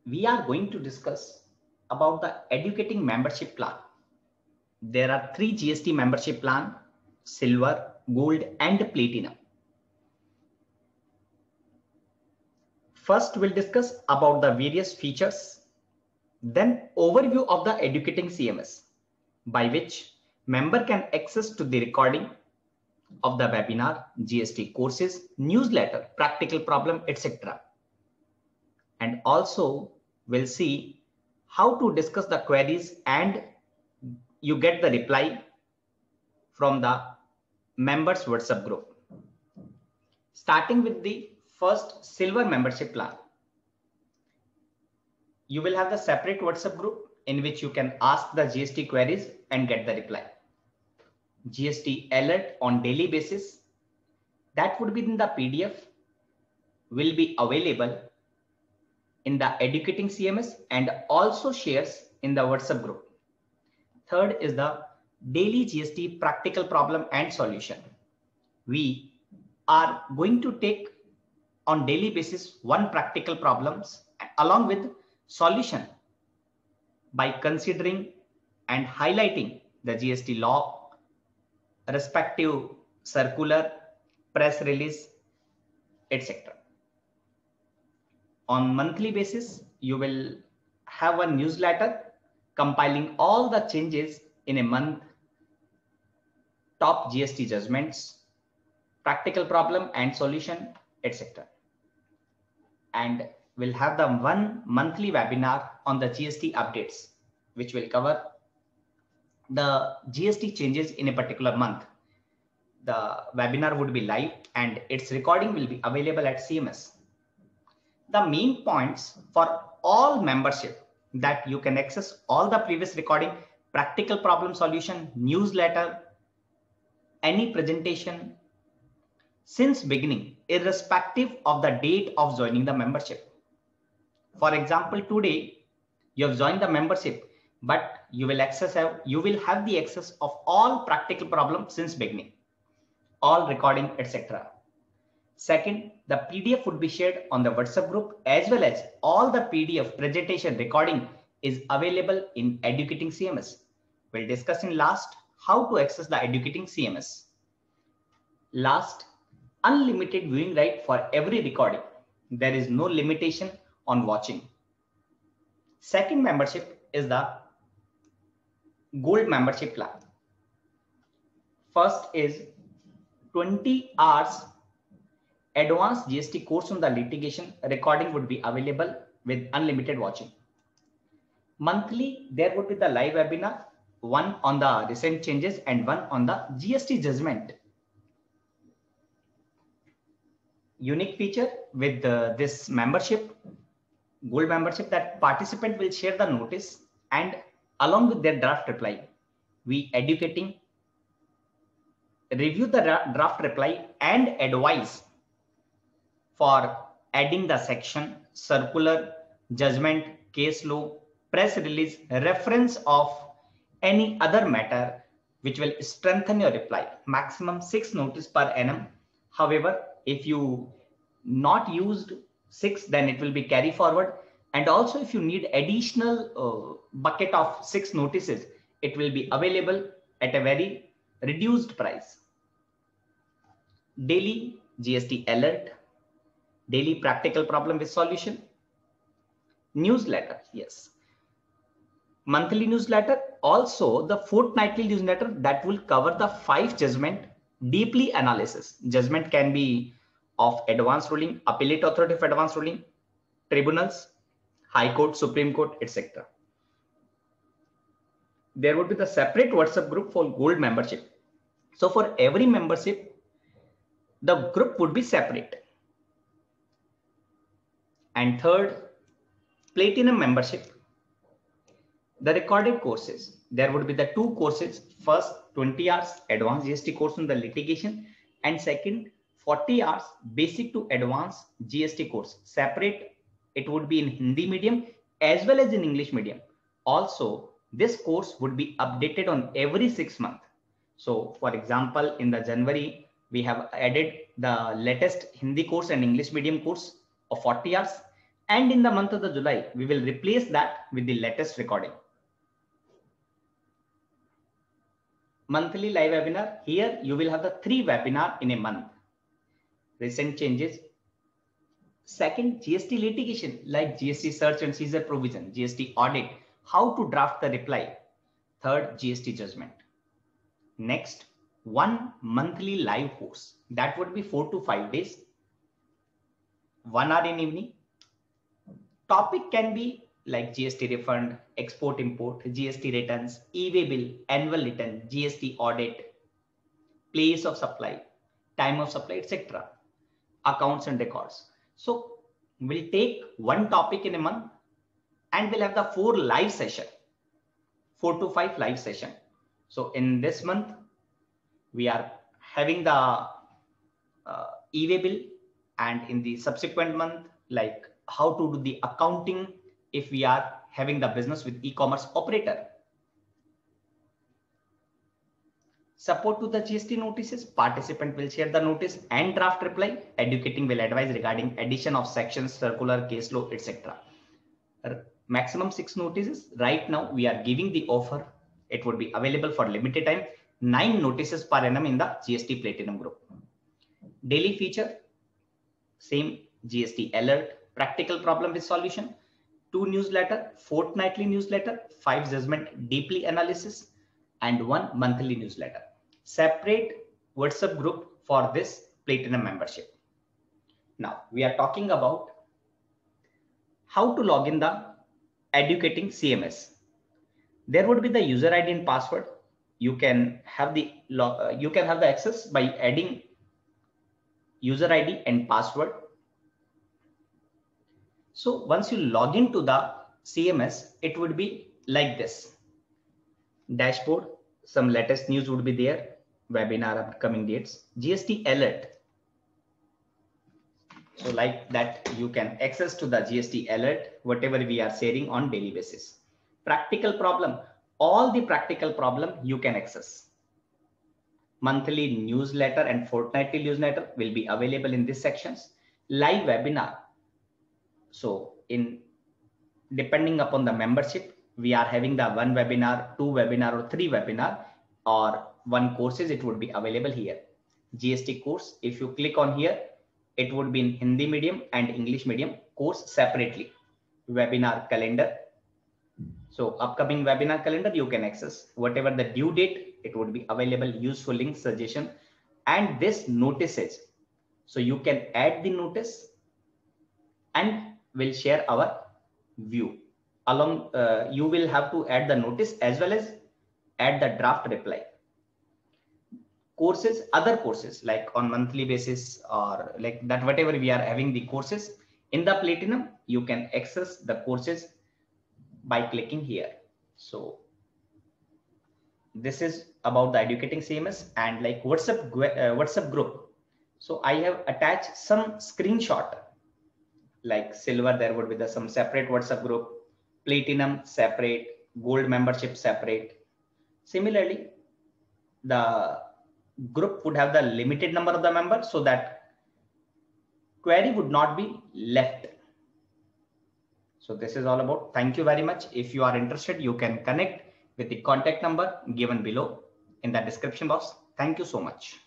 we are going to discuss about the educating membership plan. There are three GST membership plan: silver, gold, and platinum. First, we'll discuss about the various features, then overview of the educating CMS, by which member can access to the recording of the webinar, GST courses, newsletter, practical problem, etc. And also we'll see how to discuss the queries and you get the reply from the members WhatsApp group. Starting with the first silver membership plan. You will have the separate WhatsApp group in which you can ask the GST queries and get the reply. GST alert on daily basis, that would be in the PDF, will be available in the educating CMS and also shares in the WhatsApp group. Third is the daily GST practical problem and solution. We are going to take on daily basis one practical problems along with solution by considering and highlighting the GST law, respective circular, press release, etc. On monthly basis, you will have a newsletter compiling all the changes in a month, top GST judgments, practical problem and solution, etc. And we'll have the one monthly webinar on the GST updates, which will cover the GST changes in a particular month. The webinar would be live and its recording will be available at CMS. The main points for all membership that you can access all the previous recording, practical problem solution, newsletter, any presentation since beginning, irrespective of the date of joining the membership. For example, today you have joined the membership, but you will have the access of all practical problems since beginning, all recording, etc. Second, the PDF would be shared on the WhatsApp group, as well as all the PDF presentation recording is available in educating CMS. We'll discuss in last how to access the educating CMS. Last, unlimited viewing right for every recording. There is no limitation on watching. Second membership is the gold membership plan. First is 20 hours advanced GST course on the litigation recording would be available with unlimited watching. Monthly, there would be the live webinar, one on the recent changes and one on the GST judgment. Unique feature with this membership, gold membership, that participant will share the notice and along with their draft reply, we educating, review the draft reply and advise for adding the section, circular, judgment, case law, press release, reference of any other matter which will strengthen your reply. Maximum 6 notice per annum. However, if you not used 6, then it will be carry forward. And also if you need additional bucket of 6 notices, it will be available at a very reduced price. Daily GST alert, daily practical problem with solution, newsletter, yes, monthly newsletter, also the fortnightly newsletter that will cover the 5 judgment deeply analysis. Judgment can be of advanced ruling, appellate authority of advanced ruling, tribunals, high court, supreme court, etc. There would be the separate WhatsApp group for gold membership. So for every membership, the group would be separate. And third, platinum membership, the recorded courses. There would be the 2 courses. First, 20 hours advanced GST course on the litigation, and second, 40 hours basic to advanced GST course. Separate, it would be in Hindi medium as well as in English medium. Also, this course would be updated on every 6 months. So for example, in the January, we have added the latest Hindi course and English medium course of 40 hours. And in the month of the July, we will replace that with the latest recording. Monthly live webinar. Here you will have the 3 webinar in a month. Recent changes. Second, GST litigation like GST search and seizure provision, GST audit, how to draft the reply. Third, GST judgment. Next, 1 monthly live course. That would be 4 to 5 days. 1 hour in evening. Topic can be like GST refund, export import, GST returns, e-way bill, annual return, GST audit, place of supply, time of supply, etc. Accounts and records. So we'll take 1 topic in a month and we'll have the 4 live session, 4 to 5 live session. So in this month, we are having the e-way bill, and in the subsequent month, like how to do the accounting if we are having the business with e-commerce operator. Support to the GST notices. Participant will share the notice and draft reply. Educating will advise regarding addition of sections, circular, case law, etc. Maximum 6 notices. Right now we are giving the offer. It would be available for limited time. 9 notices per annum in the GST Platinum group. Daily feature, same GST alert, practical problem with solution, 2 newsletter, fortnightly newsletter, 5 judgment deeply analysis, and 1 monthly newsletter. Separate WhatsApp group for this Platinum membership. Now we are talking about how to log in the Educating CMS. There would be the user ID and password. You can have the access by adding user ID and password. So once you log into the CMS, it would be like this. Dashboard, some latest news would be there, webinar upcoming dates, GST alert. So like that, you can access to the GST alert, whatever we are sharing on daily basis. Practical problem, all the practical problem you can access. Monthly newsletter and fortnightly newsletter will be available in these sections. Live webinar. So depending upon the membership, we are having the 1 webinar, 2 webinar, or 3 webinar, or 1 courses. It would be available here. GST course, if you click on here, it would be in Hindi medium and English medium course separately. Webinar calendar. So upcoming webinar calendar, you can access whatever the due date, it would be available, useful link, suggestion, and this notices. So you can add the notice and we'll share our view along. You will have to add the notice as well as add the draft reply. Courses, other courses like on monthly basis or like that, whatever we are having the courses in the Platinum, you can access the courses by clicking here. So this is about the Educating CMS and like WhatsApp group. So I have attached some screenshot. Like silver, there would be some separate WhatsApp group, Platinum separate, gold membership separate. Similarly, the group would have the limited number of the members so that query would not be left. So this is all about. Thank you very much. If you are interested, you can connect with the contact number given below in the description box. Thank you so much.